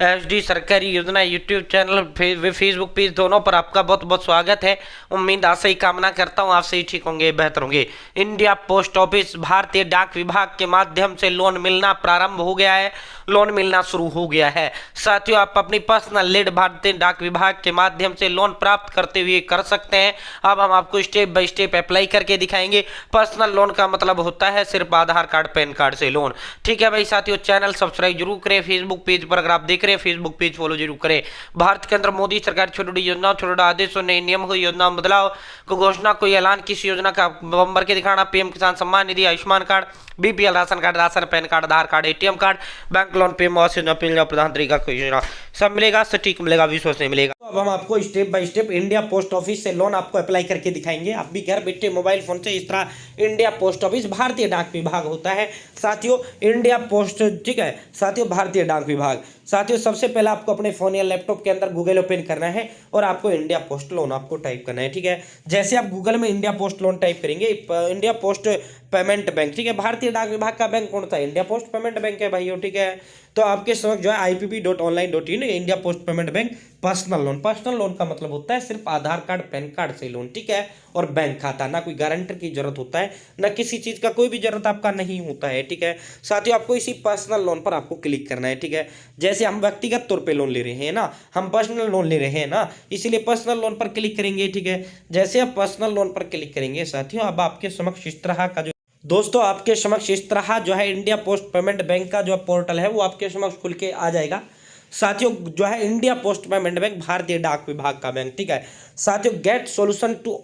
SD सरकारी योजना YouTube channel Facebook page दोनों पर आपका बहुत बहुत स्वागत है। उम्मीद आशा ही कामना करता हूँ आप सही ठीक होंगे, बेहतर होंगे। इंडिया पोस्ट ऑफिस भारतीय डाक विभाग के माध्यम से लोन मिलना प्रारंभ हो गया है, लोन मिलना शुरू हो गया है। साथियों, आप अपनी पर्सनल लीड भारतीय डाक विभाग के माध्यम से लोन प्राप्त करते हुए कर सकते हैं। अब हम आपको स्टेप बाय स्टेप अप्लाई करके दिखाएंगे। पर्सनल लोन का मतलब होता है सिर्फ आधार कार्ड पैन कार्ड से लोन। ठीक है भाई साथियों, चैनल सब्सक्राइब जरूर करें। फेसबुक पेज पर अगर आप देख रहे हैं फेसबुक पेज फॉलो जरूर करें। भारत के अंदर मोदी सरकार छोटी छोटी योजना, छोटे छोटे आदेशों, नए नियम को, योजना बदलाव को, घोषणा को, ऐलान किसी योजना का नंबर के दिखाना, PM Kisan Samman Nidhi, Ayushman card, BPL ration card, ration PAN card, Aadhaar card, ATM card, bank loan, PM Awas Yojana, प्रधानमंत्री का कोई योजना, सब मिलेगा, सटीक मिलेगा, विश्वास नहीं मिलेगा। तो अब हम आपको step by step India post office से लोन आपको अप्लाई करके दिखाएंगे। आप भी घर बैठे मोबाइल फोन से इस तरह इंडिया पोस्ट ऑफिस भारतीय डाक विभाग होता है साथियों, इंडिया पोस्ट, ठीक है साथियों, भारतीय डाक विभाग। साथियों, सबसे पहले आपको अपने फोन या लैपटॉप के अंदर गूगल ओपन करना है और आपको इंडिया पोस्ट लोन आपको टाइप करना है। ठीक है, जैसे आप गूगल में इंडिया पोस्ट लोन टाइप करेंगे, इंडिया पोस्ट पेमेंट बैंक, ठीक है, भारतीय डाक विभाग का बैंक कौन सा है? इंडिया पोस्ट पेमेंट बैंक है भाइयों। ठीक है, तो आपके समझ जो है IPP.online.in India post payment bank personal loan. Personal loan का मतलब होता है सिर्फ आधार कार्ड पैन कार्ड से लोन। ठीक है, और बैंक खाता, ना कोई गारंटर की जरूरत होता है, ना किसी चीज का कोई भी जरूरत आपका नहीं होता है। ठीक है साथियों, आपको इसी पर्सनल लोन पर आपको क्लिक करना है। ठीक है, जैसे हम व्यक्तिगत तौर पे लोन ले रहे हैं ना, हम पर्सनल लोन ले रहे हैं ना, इसीलिए पर्सनल लोन पर क्लिक करेंगे। ठीक है, जैसे आप पर्सनल लोन पर क्लिक करेंगे साथियों, अब आपके समक्ष इस तरह का दोस्तों आपके समक्ष इस तरह जो है इंडिया पोस्ट पेमेंट बैंक का जो पोर्टल है वो आपके समक्ष खुल के आ जाएगा। साथियों, जो है इंडिया पोस्ट पेमेंट बैंक भारतीय डाक विभाग का बैंक। ठीक है साथियों, get solution to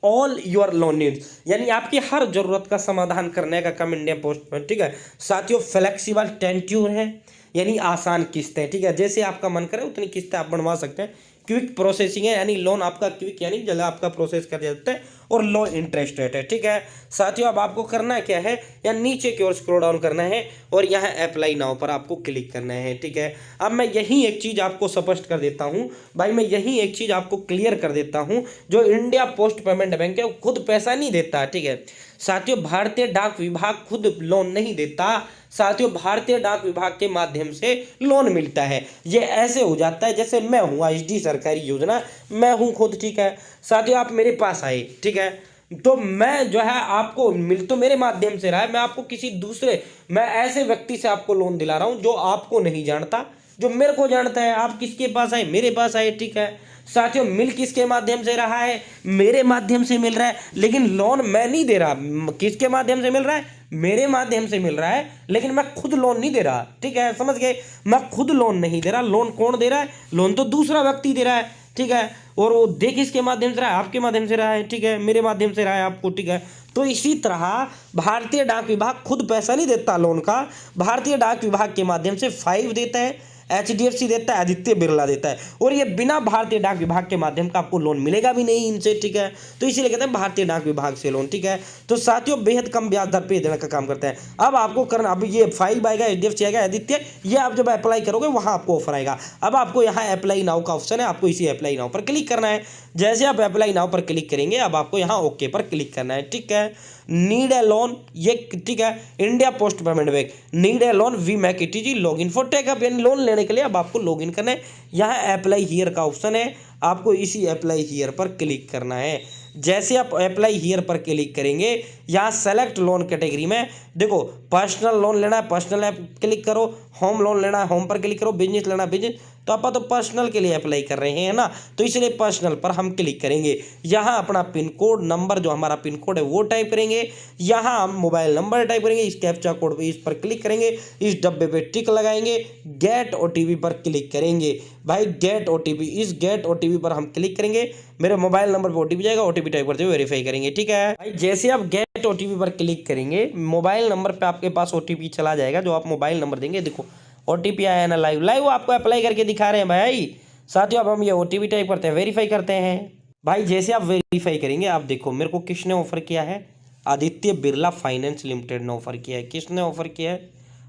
all your loan needs, यानी आपकी हर जरूरत का समाधान करने का काम इंडिया पोस्ट में। ठीक है साथियों, फ्लेक्सिबल टेन्योर है, यानी आसान किस्तें। ठीक है, जैसे आपका मन करे उतनी किस्तें आप बनवा सकते हैं। क्विक प्रोसेसिंग है, यानी लोन आपका क्विक यानी जल्द आपका प्रोसेस कर देते हैं, और लो इंटरेस्ट रेट है। ठीक है साथियों, अब आपको करना क्या है, या नीचे की ओर स्क्रॉल डाउन करना है और यहाँ अप्लाई नाउ पर आपको क्लिक करना है। ठीक है, अब मैं यही एक चीज़ आपको स्पष्ट कर देता हूँ भाई, मैं यही एक चीज़ आपको क्लियर कर देता हूँ, जो इंडिया पोस्ट पेमेंट बैंक है वो खुद पैसा नहीं देता। ठीक है साथियों, भारतीय डाक विभाग खुद लोन नहीं देता साथियों, भारतीय डाक विभाग के माध्यम से लोन मिलता है। ये ऐसे हो जाता है जैसे मैं हूँ एसडी सरकारी योजना, मैं हूँ खुद। ठीक है साथियों, आप मेरे पास आए, ठीक है, तो मैं जो है आपको मिल तो मेरे माध्यम से रहा है, मैं आपको किसी दूसरे, मैं ऐसे व्यक्ति से आपको लोन दिला रहा हूँ जो आपको नहीं जानता, जो मेरे को जानता है। आप किसके पास आए? मेरे पास आए। ठीक है साथियों, मिल किसके माध्यम से रहा है? मेरे माध्यम से मिल रहा है, लेकिन लोन मैं नहीं दे रहा। किसके माध्यम से मिल रहा है? मेरे माध्यम से मिल रहा है, लेकिन मैं खुद लोन नहीं दे रहा। ठीक है, समझ गए, मैं खुद लोन नहीं दे रहा। लोन कौन दे रहा है? लोन तो दूसरा व्यक्ति दे रहा है। ठीक है, और वो दे किसके माध्यम से रहा है? आपके माध्यम से रहा है। ठीक है, मेरे माध्यम से रहा है आपको। ठीक है, तो इसी तरह भारतीय डाक विभाग खुद पैसा नहीं देता लोन का, भारतीय डाक विभाग के माध्यम से 5 देता है, HDFC देता है, आदित्य बिरला देता है, और ये बिना भारतीय डाक विभाग के माध्यम का आपको लोन मिलेगा भी नहीं इनसे। ठीक है, तो इसीलिए कहते हैं भारतीय डाक विभाग से लोन। ठीक है, तो साथियों बेहद कम ब्याज दर पे देने का काम करता है। अब आपको करना, अब ये 5 आएगा, HDFC आएगा, आदित्य, ये आप जब अप्लाई करोगे वहां आपको ऑफर आएगा। अब आपको यहाँ अप्लाई नाउ का ऑप्शन है, आपको इसी अप्लाई नाउ पर क्लिक करना है। जैसे आप अप्लाई नाउ पर क्लिक करेंगे, अब आपको यहाँ ओके पर क्लिक करना है। ठीक है, नीड ए लोन, ये ठीक है India post payment bank, need a loan we make it easy log in for take up, यानी लोन लेने के लिए अब आपको लॉग इन करना है। यहाँ अप्लाई हियर का ऑप्शन है, आपको इसी अप्लाई हियर पर क्लिक करना है। जैसे आप अप्लाई हियर पर क्लिक करेंगे, यहाँ सेलेक्ट लोन कैटेगरी में देखो, पर्सनल लोन लेना है पर्सनल ऐप क्लिक करो, होम लोन लेना है होम पर क्लिक करो, बिजनेस लेना है बिजनेस, तो आप तो पर्सनल के लिए अप्लाई कर रहे हैं ना, तो इसलिए पर्सनल पर हम क्लिक करेंगे। यहाँ अपना पिन कोड नंबर, जो हमारा पिन कोड है वो टाइप करेंगे, यहाँ हम मोबाइल नंबर टाइप करेंगे, इस कैप्चा कोड पे इस पर क्लिक करेंगे, इस डब्बे पे टिक लगाएंगे, गेट OTP पर क्लिक करेंगे। भाई गेट OTP, इस गेट OTP पर हम क्लिक करेंगे, मेरे मोबाइल नंबर पर OTP जाएगा, OTP टाइप करते हुए वेरीफाई करेंगे। ठीक है भाई, जैसे आप गेट OTP पर क्लिक करेंगे, मोबाइल नंबर पे आपके पास OTP चला जाएगा, जो आप मोबाइल नंबर देंगे, देखो OTP आया ना, लाइव आपको अप्लाई करके दिखा रहे हैं भाई। साथियों, अब हम ये OTP टाइप करते हैं, वेरीफाई करते हैं। भाई जैसे आप वेरीफाई करेंगे, आप देखो मेरे को किसने ऑफर किया है? आदित्य बिरला फाइनेंस लिमिटेड ने ऑफर किया है। किसने ऑफर किया है?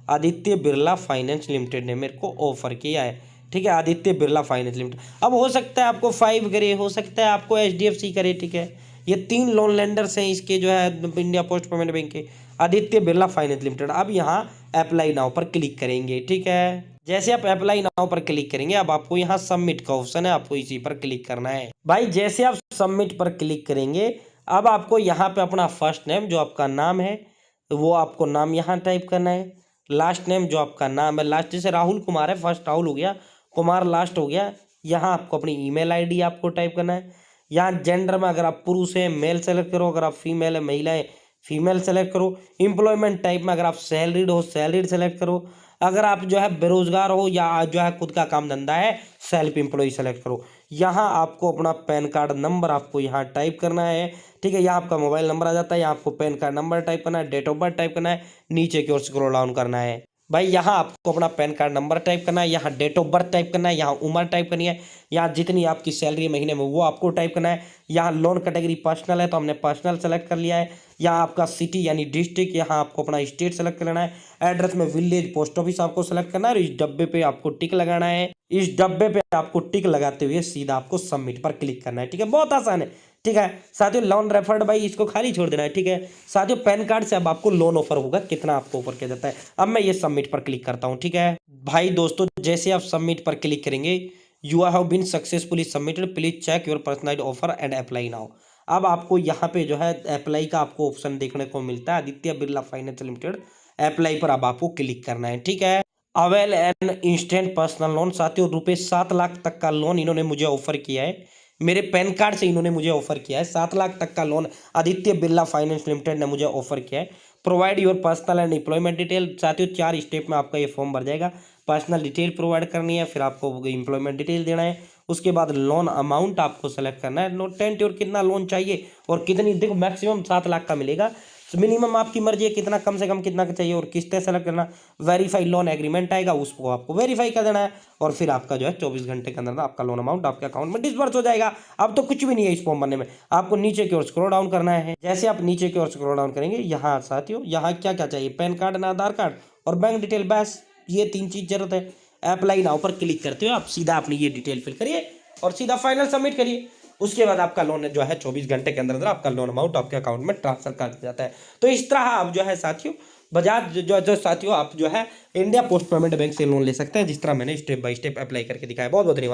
आदित्य बिरला फाइनेंस लिमिटेड ने मेरे को ऑफर किया है। ठीक है, आदित्य बिरला फाइनेंस लिमिटेड। अब हो सकता है आपको 5 करे, हो सकता है आपको HDFC करे। ठीक है, ये 3 लोन लेंडर्स हैं इसके, जो है इंडिया पोस्ट पेमेंट बैंक के, आदित्य बिरला फाइनेंस लिमिटेड। अब यहाँ अप्लाई नाउ पर क्लिक करेंगे। ठीक है, जैसे आप अप्लाई नाउ पर क्लिक करेंगे, अब आपको यहाँ सबमिट का ऑप्शन है, आपको इसी पर क्लिक करना है भाई। जैसे आप सबमिट पर क्लिक करेंगे, अब आपको यहाँ पे अपना फर्स्ट नेम जो आपका नाम है वो आपको नाम यहाँ टाइप करना है। लास्ट नेम जो आपका नाम है, लास्ट जैसे राहुल कुमार है, फर्स्ट राहुल हो गया, कुमार लास्ट हो गया। यहाँ आपको अपनी ईमेल आईडी आपको टाइप करना है। यहाँ जेंडर में अगर आप पुरुष हैं मेल सेलेक्ट करो, अगर आप फीमेल है महिला है फीमेल सेलेक्ट करो। एम्प्लॉयमेंट टाइप में अगर आप सैलरीड हो सैलरीड सेलेक्ट करो। अगर आप जो है बेरोजगार हो या जो है खुद का काम धंधा है सेल्फ एम्प्लॉय सेलेक्ट करो। यहाँ आपको अपना पैन कार्ड नंबर आपको यहाँ टाइप करना है, ठीक है। यहाँ आपका मोबाइल नंबर आ जाता है, यहाँ आपको पैन कार्ड नंबर टाइप करना है, डेट ऑफ बर्थ टाइप करना है, नीचे की ओर स्क्रॉल डाउन करना है भाई। यहाँ आपको अपना पैन कार्ड नंबर टाइप करना है, यहाँ डेट ऑफ बर्थ टाइप करना है, यहाँ उम्र टाइप करनी है, यहाँ जितनी आपकी सैलरी महीने में वो आपको टाइप करना है। यहाँ लोन कैटेगरी पर्सनल है तो हमने पर्सनल सेलेक्ट कर लिया है। यहाँ आपका सिटी यानी डिस्ट्रिक्ट, यहाँ आपको अपना स्टेट सेलेक्ट करना है। एड्रेस में विलेज पोस्ट ऑफिस आपको सेलेक्ट करना है और इस डब्बे पे आपको टिक लगाना है। इस डब्बे पे आपको टिक लगाते हुए सीधा आपको सबमिट पर क्लिक करना है, ठीक है। बहुत आसान है, ठीक है साथियों। लोन रेफर्ड भाई इसको खाली छोड़ देना है, ठीक है साथियों। पैन कार्ड से अब आपको लोन ऑफर होगा, कितना आपको ऑफर किया जाता है। अब मैं ये सबमिट पर क्लिक करता हूँ, ठीक है भाई। दोस्तों जैसे आप सबमिट पर क्लिक करेंगे, you have been successfully submitted, please check your personalised offer and apply now. अब आपको यहाँ पे जो है अप्लाई का आपको ऑप्शन देखने को मिलता है, Aditya Birla finance limited. Apply पर अब आपको क्लिक करना है, ठीक है। Avail an instant personal loan, साथियों ₹7 लाख तक का लोन इन्होंने मुझे ऑफर किया है। मेरे पैन कार्ड से इन्होंने मुझे ऑफर किया है 7 लाख तक का loan Aditya Birla finance limited ने मुझे ऑफर किया है। Provide your personal and employment detail, साथियों 4 स्टेप में आपका ये फॉर्म भर जाएगा। पर्सनल डिटेल प्रोवाइड करनी है, फिर आपको एम्प्लॉयमेंट डिटेल देना है, उसके बाद लोन अमाउंट आपको सेलेक्ट करना है। नो टेंट और कितना लोन चाहिए और कितनी, देखो मैक्सिमम 7 लाख का मिलेगा, मिनिमम आपकी मर्जी है कितना कम से कम कितना का चाहिए और किस्तें सेलेक्ट करना। वेरीफाई लोन एग्रीमेंट आएगा, उसको आपको वेरीफाई कर देना है और फिर आपका जो है 24 घंटे के अंदर आपका लोन अमाउंट आपके अकाउंट में डिसबर्स हो जाएगा। अब तो कुछ भी नहीं है इस फॉर्म भरने में, आपको नीचे की ओर स्क्रॉल डाउन करना है। जैसे आप नीचे की ओर स्क्रॉल डाउन करेंगे, यहाँ साथियों यहाँ क्या क्या चाहिए, पैन कार्ड ना आधार कार्ड और बैंक डिटेल, बस ये 3 चीज जरूरत है। अप्लाई नाउ पर क्लिक करते हो आप सीधा अपनी ये डिटेल फिल करिए और सीधा फाइनल सबमिट करिए। उसके बाद आपका लोन जो है 24 घंटे के अंदर अंदर आपका लोन अमाउंट आपके अकाउंट में ट्रांसफर कर दिया जाता है। तो इस तरह आप जो है साथियों बजाज जो साथियों आप जो है इंडिया पोस्ट पेमेंट बैंक से लोन ले सकते हैं, जिस तरह मैंने स्टेप बाय स्टेप अप्लाई करके दिखाया। बहुत बहुत धन्यवाद।